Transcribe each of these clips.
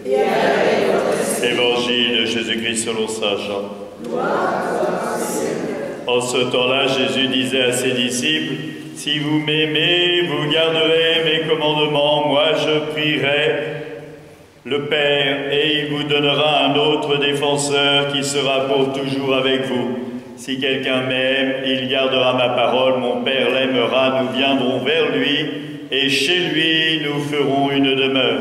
et avec votre esprit. Évangile de Jésus-Christ selon saint Jean. Gloire à toi, Seigneur. En ce temps-là, Jésus disait à ses disciples, « Si vous m'aimez, vous garderez mes commandements, moi je prierai le Père, et il vous donnera un autre défenseur qui sera pour toujours avec vous. Si quelqu'un m'aime, il gardera ma parole, mon Père l'aimera, nous viendrons vers lui, et chez lui nous ferons une demeure.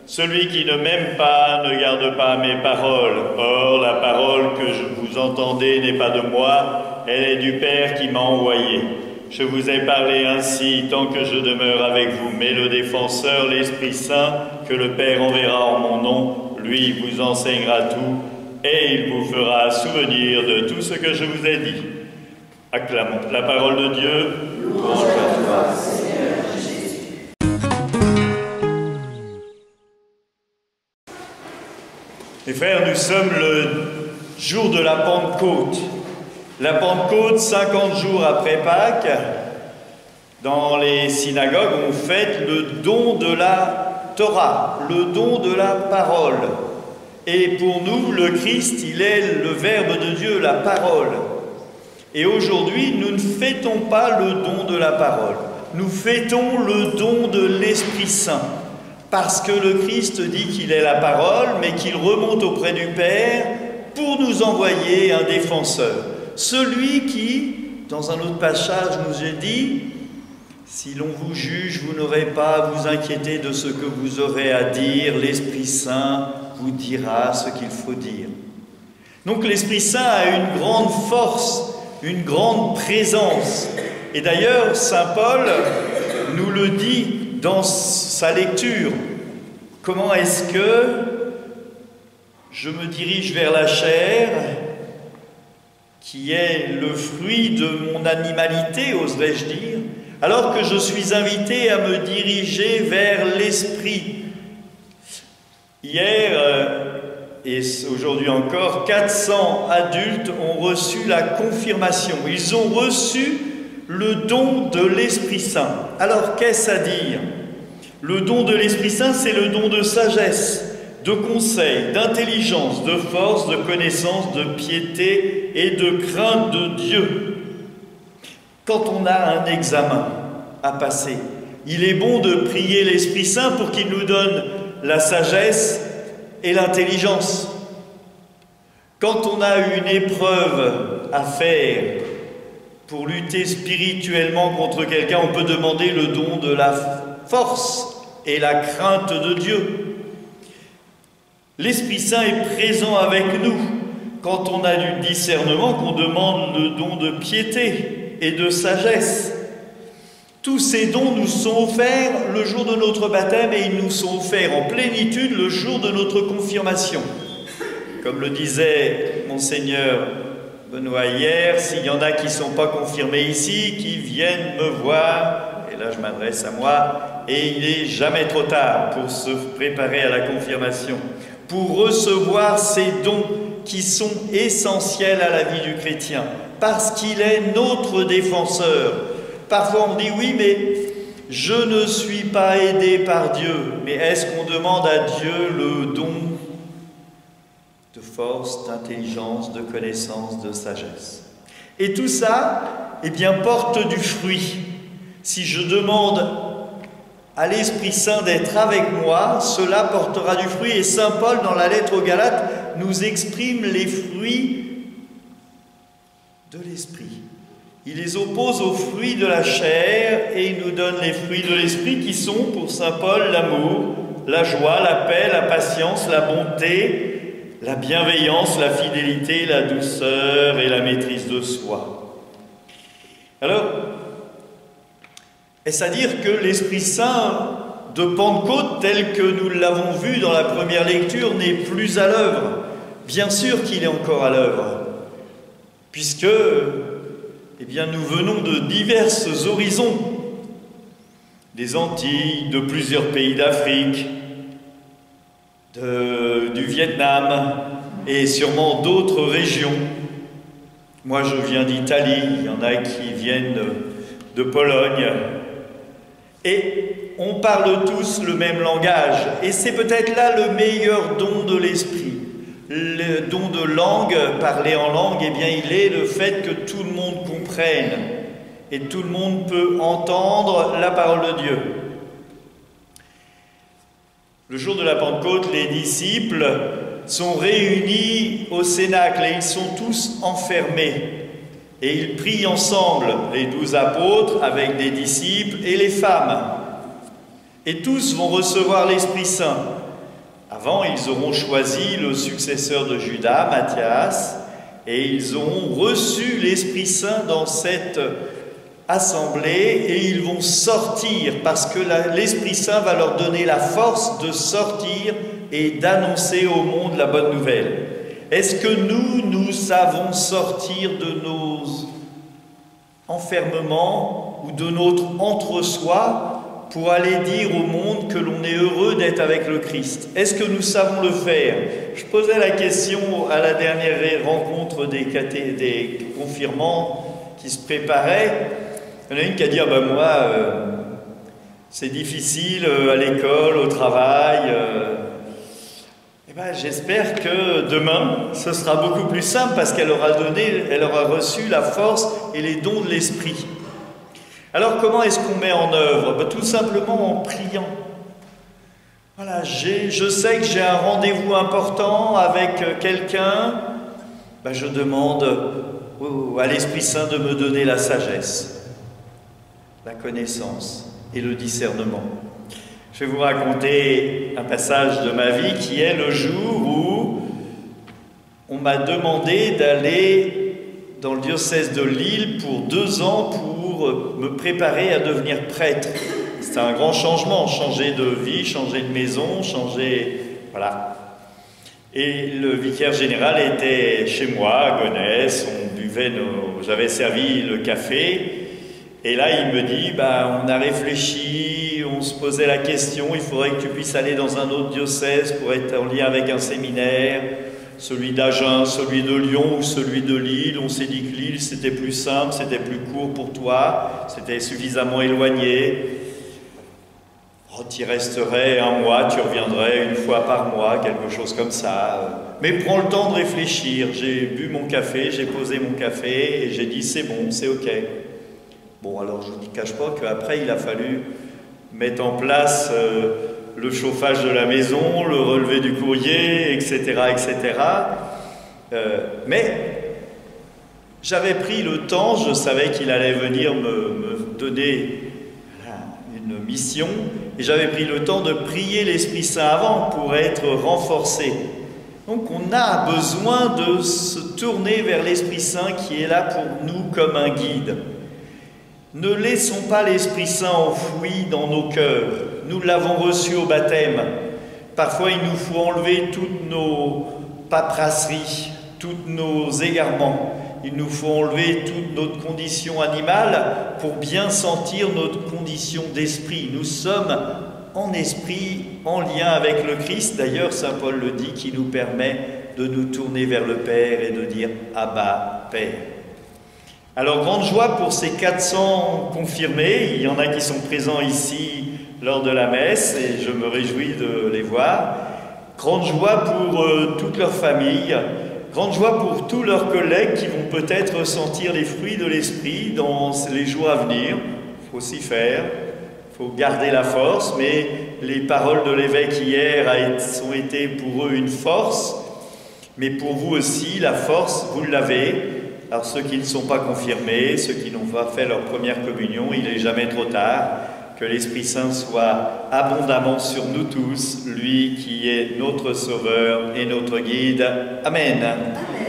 Celui qui ne m'aime pas ne garde pas mes paroles. Or, la parole que vous entendez n'est pas de moi, elle est du Père qui m'a envoyé. Je vous ai parlé ainsi tant que je demeure avec vous, mais le défenseur, l'Esprit Saint, que le Père enverra en mon nom, lui vous enseignera tout, et il vous fera souvenir de tout ce que je vous ai dit. » Acclamons la parole de Dieu. Louange à toi, Seigneur Jésus. Mes frères, nous sommes le jour de la Pentecôte. La Pentecôte, 50 jours après Pâques, dans les synagogues, on fête le don de la Torah, le don de la parole. Et pour nous, le Christ, il est le Verbe de Dieu, la parole. Et aujourd'hui, nous ne fêtons pas le don de la parole. Nous fêtons le don de l'Esprit Saint. Parce que le Christ dit qu'il est la parole, mais qu'il remonte auprès du Père pour nous envoyer un défenseur. Celui qui, dans un autre passage, nous a dit « Si l'on vous juge, vous n'aurez pas à vous inquiéter de ce que vous aurez à dire. L'Esprit Saint vous dira ce qu'il faut dire. » Donc l'Esprit Saint a une grande force, une grande présence. Et d'ailleurs, saint Paul nous le dit dans sa lecture. Comment est-ce que je me dirige vers la chair, qui est le fruit de mon animalité, oserais-je dire, alors que je suis invité à me diriger vers l'esprit. Hier, et aujourd'hui encore, 400 adultes ont reçu la confirmation. Ils ont reçu le don de l'Esprit Saint. Alors, qu'est-ce à dire? Le don de l'Esprit Saint, c'est le don de sagesse, de conseil, d'intelligence, de force, de connaissance, de piété et de crainte de Dieu. Quand on a un examen à passer, il est bon de prier l'Esprit Saint pour qu'il nous donne la sagesse et l'intelligence. Quand on a une épreuve à faire pour lutter spirituellement contre quelqu'un, on peut demander le don de la force et la crainte de Dieu. L'Esprit Saint est présent avec nous quand on a du discernement, qu'on demande le don de piété et de sagesse. Tous ces dons nous sont offerts le jour de notre baptême et ils nous sont offerts en plénitude le jour de notre confirmation. Comme le disait Monseigneur Benoît hier, s'il y en a qui ne sont pas confirmés ici, qui viennent me voir, et là je m'adresse à moi, et il n'est jamais trop tard pour se préparer à la confirmation, pour recevoir ces dons qui sont essentiels à la vie du chrétien, parce qu'il est notre défenseur. Parfois on dit oui, mais je ne suis pas aidé par Dieu. Mais est-ce qu'on demande à Dieu le don de force, d'intelligence, de connaissance, de sagesse? Et tout ça, eh bien, porte du fruit. Si je demande à l'Esprit Saint d'être avec moi, cela portera du fruit. Et saint Paul, dans la lettre aux Galates, nous exprime les fruits de l'Esprit. Il les oppose aux fruits de la chair et il nous donne les fruits de l'Esprit qui sont, pour saint Paul, l'amour, la joie, la paix, la patience, la bonté, la bienveillance, la fidélité, la douceur et la maîtrise de soi. Alors, est-ce à dire que l'Esprit Saint de Pentecôte, tel que nous l'avons vu dans la première lecture, n'est plus à l'œuvre? Bien sûr qu'il est encore à l'œuvre, puisque eh bien, nous venons de divers horizons, des Antilles, de plusieurs pays d'Afrique, du Vietnam et sûrement d'autres régions. Moi, je viens d'Italie, il y en a qui viennent de Pologne. Et on parle tous le même langage. Et c'est peut-être là le meilleur don de l'esprit. Le don de langue, parler en langue, eh bien, il est le fait que tout le monde comprenne. Et tout le monde peut entendre la parole de Dieu. Le jour de la Pentecôte, les disciples sont réunis au Cénacle et ils sont tous enfermés. Et ils prient ensemble, les 12 apôtres avec des disciples et les femmes. Et tous vont recevoir l'Esprit Saint. Avant, ils auront choisi le successeur de Judas, Matthias, et ils auront reçu l'Esprit Saint dans cette assemblée et ils vont sortir parce que l'Esprit Saint va leur donner la force de sortir et d'annoncer au monde la bonne nouvelle. Est-ce que nous savons sortir de nos enfermements ou de notre entre-soi pour aller dire au monde que l'on est heureux d'être avec le Christ? Est-ce que nous savons le faire? Je posais la question à la dernière rencontre des confirmants qui se préparaient. Il y en a une qui a dit « Ah ben moi, c'est difficile à l'école, au travail. Eh ben, j'espère que demain, ce sera beaucoup plus simple parce qu'elle aura reçu la force et les dons de l'Esprit. » Alors, comment est-ce qu'on met en œuvre? Ben, tout simplement en priant. Voilà, je sais que j'ai un rendez-vous important avec quelqu'un. Ben, je demande à l'Esprit Saint de me donner la sagesse, la connaissance et le discernement. Je vais vous raconter un passage de ma vie qui est le jour où on m'a demandé d'aller dans le diocèse de Lille pour 2 ans pour me préparer à devenir prêtre. C'était un grand changement, changer de vie, changer de maison, voilà. Et le vicaire général était chez moi, à Gonesse, j'avais servi le café, et là il me dit, on a réfléchi, on se posait la question, il faudrait que tu puisses aller dans un autre diocèse pour être en lien avec un séminaire, celui d'Agen, celui de Lyon ou celui de Lille. On s'est dit que Lille c'était plus simple, c'était plus court pour toi, c'était suffisamment éloigné. Oh, tu y resterais 1 mois, tu reviendrais 1 fois par mois, quelque chose comme ça. Mais prends le temps de réfléchir. J'ai bu mon café, j'ai posé mon café et j'ai dit c'est bon, c'est ok. Bon, alors je ne cache pas qu'après il a fallu mettre en place le chauffage de la maison, le relevé du courrier, etc. etc. Mais j'avais pris le temps, je savais qu'il allait venir me donner une mission, et j'avais pris le temps de prier l'Esprit Saint avant pour être renforcé. Donc on a besoin de se tourner vers l'Esprit Saint qui est là pour nous comme un guide. Ne laissons pas l'Esprit Saint enfoui dans nos cœurs. Nous l'avons reçu au baptême. Parfois, il nous faut enlever toutes nos paperasseries, tous nos égarements. Il nous faut enlever toute notre condition animale pour bien sentir notre condition d'esprit. Nous sommes en esprit, en lien avec le Christ. D'ailleurs, saint Paul le dit, qui nous permet de nous tourner vers le Père et de dire « Abba, Père ». Alors, grande joie pour ces 400 confirmés. Il y en a qui sont présents ici lors de la messe et je me réjouis de les voir. Grande joie pour toute leur famille. Grande joie pour tous leurs collègues qui vont peut-être sentir les fruits de l'Esprit dans les jours à venir. Il faut s'y faire, il faut garder la force, mais les paroles de l'évêque hier ont été pour eux une force, mais pour vous aussi, la force, vous l'avez. Alors ceux qui ne sont pas confirmés, ceux qui n'ont pas fait leur première communion, il n'est jamais trop tard. Que l'Esprit Saint soit abondamment sur nous tous, lui qui est notre Sauveur et notre guide. Amen. Amen.